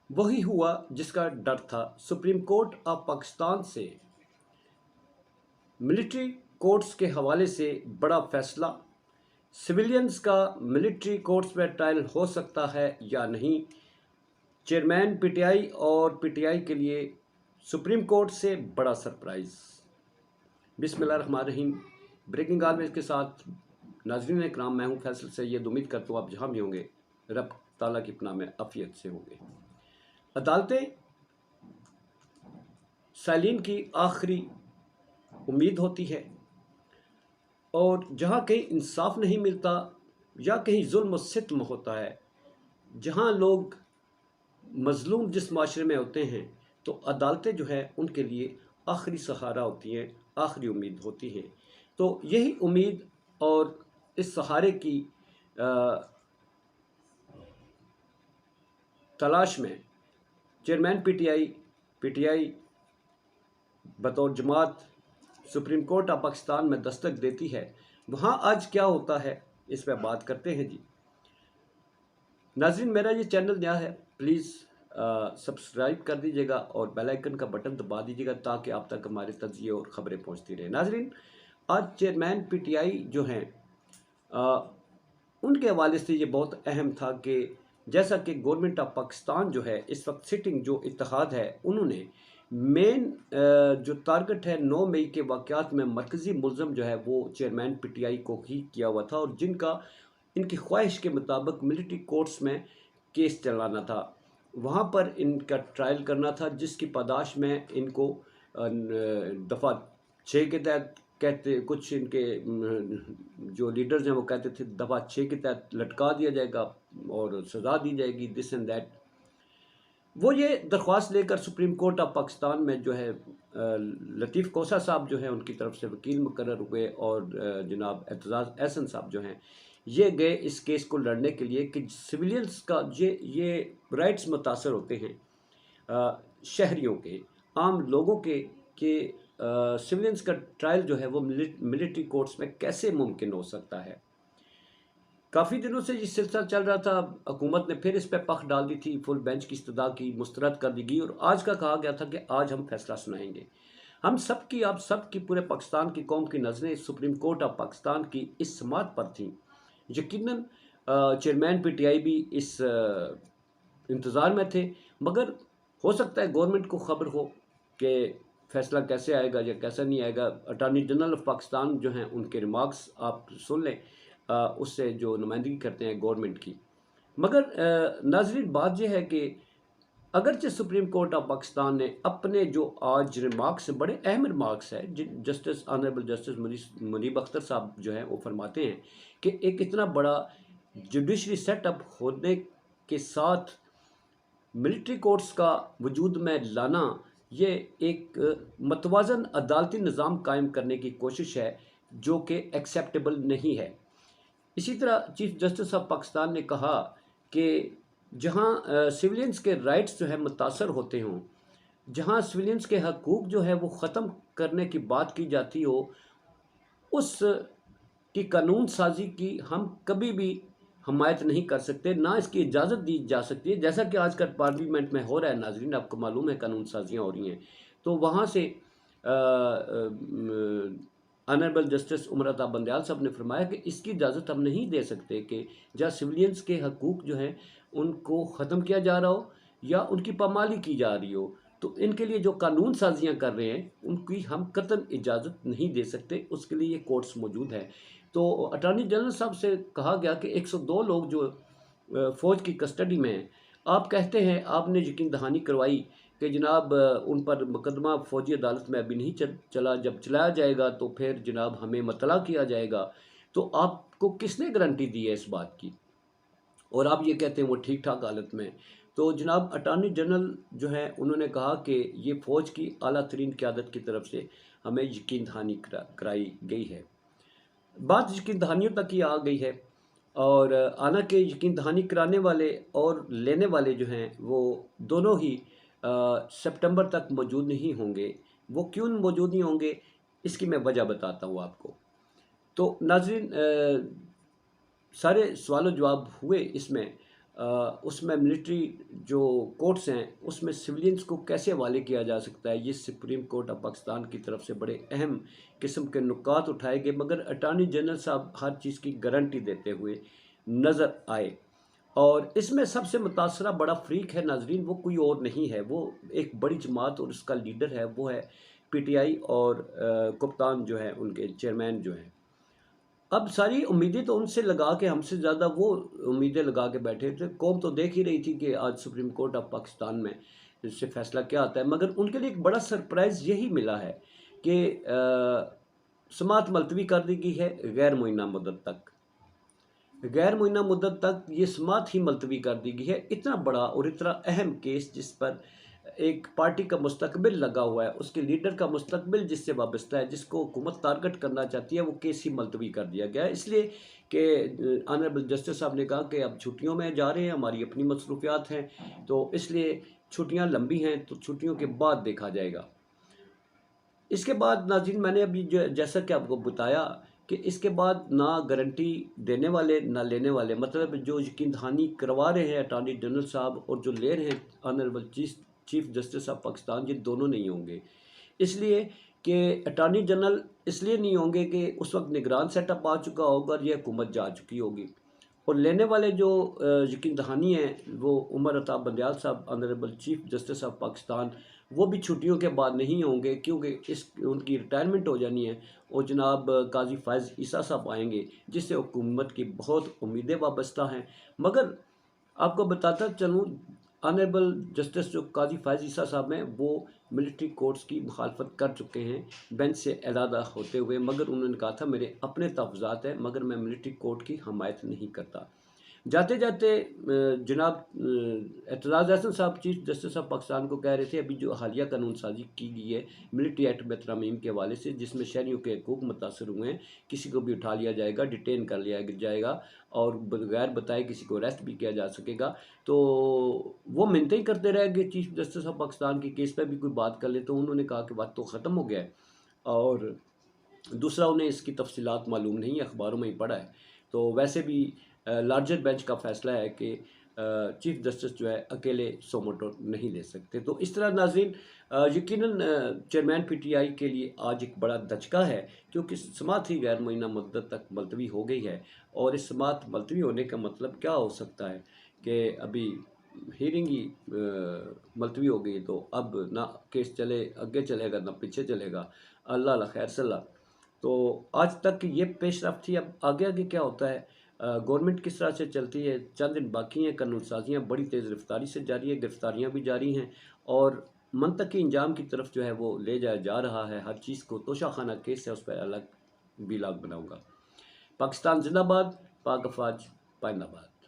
वही हुआ जिसका डर था। सुप्रीम कोर्ट ऑफ पाकिस्तान से मिलिट्री कोर्ट्स के हवाले से बड़ा फैसला। सिविलियंस का मिलिट्री कोर्ट्स में ट्रायल हो सकता है या नहीं। चेयरमैन पीटीआई और पीटीआई के लिए सुप्रीम कोर्ट से बड़ा सरप्राइज़। बिस्मिल्लाहिर्रहमानिर्रहीम। ब्रेकिंग ऑलवेज के साथ नाज़रीन इकराम, मैं हूँ फैसल सैयद। उम्मीद करता हूँ आप जहाँ भी होंगे रब ताला की पनाह में आफियत से होंगे। अदालतें सालीन की आखिरी उम्मीद होती है, और जहाँ कहीं इंसाफ नहीं मिलता या कहीं जुल्म और सितम होता है, जहाँ लोग मजलूम जिस माशरे में होते हैं, तो अदालतें जो है उनके लिए आखिरी सहारा होती हैं, आखिरी उम्मीद होती हैं। तो यही उम्मीद और इस सहारे की तलाश में चेयरमैन पीटीआई बतौर जमात सुप्रीम कोर्ट ऑफ पाकिस्तान में दस्तक देती है। वहाँ आज क्या होता है इस पर बात करते हैं जी। नाज़रीन, मेरा ये चैनल नया है, प्लीज़ सब्सक्राइब कर दीजिएगा और बेल आइकन का बटन दबा दीजिएगा ताकि आप तक हमारे तजिए और ख़बरें पहुँचती रहें। नाज़रीन, आज चेयरमैन पीटीआई जो हैं उनके हवाले से ये बहुत अहम था कि जैसा कि गवर्नमेंट ऑफ पाकिस्तान जो है इस वक्त सिटिंग जो इत्तेहाद है, उन्होंने मेन जो टारगेट है 9 मई के वाक़यात में मरकज़ी मुल्ज़म जो है वो चेयरमैन पीटीआई को ही किया हुआ था, और जिनका इनकी ख्वाहिश के मुताबिक मिलिट्री कोर्ट्स में केस चलाना था, वहाँ पर इनका ट्रायल करना था, जिसकी पादाश में इनको दफ़ा 6 के तहत कहते, कुछ इनके जो लीडर्स हैं वो कहते थे दफ़ा 6 के तहत लटका दिया जाएगा और सज़ा दी जाएगी, दिस एंड दैट। वो ये दरख्वास्त लेकर सुप्रीम कोर्ट ऑफ पाकिस्तान में जो है लतीफ़ कोसा साहब जो है उनकी तरफ से वकील मुकर्रर हुए, और जनाब एतजाज़ एहसन साहब जो हैं ये गए इस केस को लड़ने के लिए कि सिविलियंस का ये राइट्स मुतासर होते हैं शहरियों के, आम लोगों के, कि सिविलियंस का ट्रायल जो है वो मिलिट्री कोर्ट्स में कैसे मुमकिन हो सकता है। काफ़ी दिनों से ये सिलसिला चल रहा था, हुकूमत ने फिर इस पर पख डाल दी थी, फुल बेंच की इस्तदा की, मुस्तरद कर दी गई, और आज का कहा गया था कि आज हम फैसला सुनाएंगे। हम सब की, आप सब की, पूरे पाकिस्तान की कौम की नज़रें सुप्रीम कोर्ट ऑफ पाकिस्तान की इस समात पर थीं। यकीनन चेयरमैन पीटीआई भी इस इंतज़ार में थे, मगर हो सकता है गवर्नमेंट को ख़बर हो कि फ़ैसला कैसे आएगा या कैसा नहीं आएगा। अटॉर्नी जनरल ऑफ पाकिस्तान जो हैं उनके रिमार्क्स आप सुन लें, उससे जो नुमाइंदगी करते हैं गवर्नमेंट की। मगर नाज़रीन, बात यह है कि अगरचे सुप्रीम कोर्ट ऑफ पाकिस्तान ने अपने जो आज रिमार्क्स, बड़े अहम रिमार्क्स है, जिन justice honourable justice Muneeb Akhtar साहब जो हैं वो फरमाते हैं कि एक इतना बड़ा जुडिशरी सेटअप होने के साथ मिलिट्री कोर्ट्स का वजूद में लाना, ये एक मतवाज़न अदालती निज़ाम कायम करने की कोशिश है जो कि एक्सेप्टेबल नहीं है। इसी तरह चीफ जस्टिस ऑफ पाकिस्तान ने कहा कि जहाँ सिविलियंस के राइट्स जो है मुतासर होते हों, जहाँ सिविलियंस के हकूक़ जो है वो ख़त्म करने की बात की जाती हो, उस की कानून साजी की हम कभी भी हमायत नहीं कर सकते, ना इसकी इजाज़त दी जा सकती है। जैसा कि आजकल पार्लियामेंट में हो रहा है नाज़रीन, आपको मालूम है कानून साजियाँ हो रही हैं, तो वहाँ से ऑनरेबल जस्टिस उमरता बंदयाल साहब ने फरमाया कि इसकी इजाज़त हम नहीं दे सकते कि जहाँ सिविलियंस के हकूक़ जो हैं उनको ख़त्म किया जा रहा हो या उनकी पामाली की जा रही हो, तो इनके लिए जो कानून साजियाँ कर रहे हैं उनकी हम कतई इजाज़त नहीं दे सकते, उसके लिए ये कोर्ट्स मौजूद हैं। तो अटॉर्नी जनरल साहब से कहा गया कि 102 लोग जो फ़ौज की कस्टडी में हैं, आप कहते हैं आपने यकीन दहानी करवाई कि जनाब उन पर मुकदमा फ़ौजी अदालत में अभी नहीं चला, जब चलाया जाएगा तो फिर जनाब हमें मतला किया जाएगा, तो आपको किसने गारंटी दी है इस बात की, और आप ये कहते हैं वो ठीक ठाक हालत में। तो जनाब अटॉर्नी जनरल जो है उन्होंने कहा कि ये फ़ौज की आला तरीन क़यादत की तरफ से हमें यकीन दहानी कराई गई है। बात यकीन दहानियों तक ही आ गई है, और आना के यकीन दहानी कराने वाले और लेने वाले जो हैं वो दोनों ही सितंबर तक मौजूद नहीं होंगे। वो क्यों मौजूद नहीं होंगे, इसकी मैं वजह बताता हूँ आपको। तो नाज़रीन, सारे सवाल जवाब हुए इसमें। اس میں ملٹری جو کورٹس ہیں اس میں سویلینز کو کیسے حوالے کیا جا سکتا ہے، یہ سپریم کورٹ آف پاکستان کی طرف سے بڑے اہم قسم کے نکات اٹھائے گئے، مگر اٹارنی جنرل صاحب ہر چیز کی گارنٹی دیتے ہوئے نظر آئے۔ اور اس میں سب سے متاثرہ بڑا فریق ہے ناظرین، وہ کوئی اور نہیں ہے، وہ ایک بڑی جماعت اور اس کا لیڈر ہے، وہ ہے پی ٹی آئی اور کپتان جو ہے ان کے چیئرمین جو ہیں۔ اب ساری امیدیں تو ان سے لگا کے، ہم سے زیادہ وہ امیدیں لگا کے بیٹھے تھے، قوم تو دیکھ ہی رہی تھی کہ آج سپریم کورٹ آف پاکستان میں اس سے فیصلہ کیا آتا ہے، مگر ان کے لیے ایک بڑا سرپرائز یہی ملا ہے کہ سماعت ملتوی کر دی گئی ہے غیر معینہ مدت تک۔ غیر معینہ مدت تک یہ سماعت ہی ملتوی کر دی گئی ہے۔ اتنا بڑا اور اتنا اہم کیس جس پر ایک پارٹی کا مستقبل لگا ہوا ہے، اس کے لیڈر کا مستقبل جس سے وابستہ ہے، جس کو حکومت ٹارگٹ کرنا چاہتی ہے، وہ کیس ہی ملتوی کر دیا گیا ہے، اس لیے کہ آنریبل جسٹس صاحب نے کہا کہ اب چھٹیوں میں جا رہے ہیں، ہماری اپنی مصروفیات ہیں، تو اس لیے چھٹیاں لمبی ہیں، تو چھٹیوں کے بعد دیکھا جائے گا۔ اس کے بعد ناظرین میں نے ابھی جیسا کہ آپ کو بتایا کہ اس کے بعد نہ گارنٹی دینے والے نہ لینے والے، مطلب جو یقین دہانی کروا رہے ہیں اٹارنی جنرل صاحب اور جو لے رہے ہیں honourable chief justice of Pakistan, یہ دونوں نہیں ہوں گے، اس لیے کہ اٹارنی جنرل اس لیے نہیں ہوں گے کہ اس وقت نگران سیٹ اپ آ چکا ہوگا اور یہ حکومت جا چکی ہوگی، اور لینے والے جو یقین دہانی ہیں وہ عمر عطا بندیال صاحب honourable chief justice of Pakistan, وہ بھی چھٹیوں کے بعد نہیں ہوں گے، کیونکہ ان کی ریٹائرمنٹ ہو جانی ہے، اور جناب قاضی فائز عیسیٰ صاحب آئیں گے، جس سے حکومت کی بہت امیدیں وابستہ ہیں۔ مگر آپ کو بتاتا چلوں، آنریبل جسٹس جو قاضی فائز عیسیٰ صاحب ہیں، وہ ملٹری کورٹس کی مخالفت کر چکے ہیں بینچ سے علیحدہ ہوتے ہوئے، مگر انہوں نے کہا تھا میرے اپنے تحفظات ہیں، مگر میں ملٹری کورٹ کی حمایت نہیں کرتا۔ جاتے جاتے جناب اعتزاز احسن صاحب چیف جسٹس آف پاکستان کو کہہ رہے تھے ابھی جو حالیہ قانون سازی کی گئی ہے ملٹری ایکٹ میں ترامیم کے حوالے سے، جس میں شہریوں کے حقوق متاثر ہوئے ہیں، کسی کو بھی اٹھا لیا جائے گا، ڈیٹین کر لیا جائے گا، اور بغیر بتائے کسی کو اریسٹ بھی کیا جا سکے گا، تو وہ منتیں ہی کرتے رہ گئے چیف جسٹس آف پاکستان کی کیس پہ بھی کوئی بات کر لے، تو انہوں نے کہا کہ بات تو ختم ہو گیا ہے، اور دوسرا انہیں اس کی تفصیلات معلوم نہیں ہے، اخباروں میں ہی پڑھا ہے، تو ویسے بھی لارجر بینچ کا فیصلہ ہے کہ چیف جسٹس جو ہے اکیلے سو موٹو نہیں لے سکتے۔ تو اس طرح ناظرین یقیناً چیئرمین پی ٹی آئی کے لیے آج ایک بڑا دھچکا ہے، کیونکہ سماعت ہی غیر معینہ مدت تک ملتوی ہو گئی ہے، اور اس سماعت ملتوی ہونے کا مطلب کیا ہو سکتا ہے کہ ابھی ہیرنگ ہی ملتوی ہو گئی، تو اب نہ کیس چلے آگے چلے گا نہ پیچھے چلے گا، اللہ اللہ خیر صلاح۔ تو آج تک یہ پیش رفت تھی، اب آگے آگے کیا ہوتا ہے، گورنمنٹ کس طرح سے چلتی ہے، چند دن باقی ہیں، قانون سازیاں بڑی تیز رفتاری سے جاری ہیں، گرفتاریاں بھی جاری ہیں، اور منطقی انجام کی طرف جو ہے وہ لے جایا جا رہا ہے ہر چیز کو۔ توشہ خانہ کیس ہے، اس پہ الگ ویلاگ بناؤں گا۔ پاکستان زندہ باد، پاک افواج پائندہ باد۔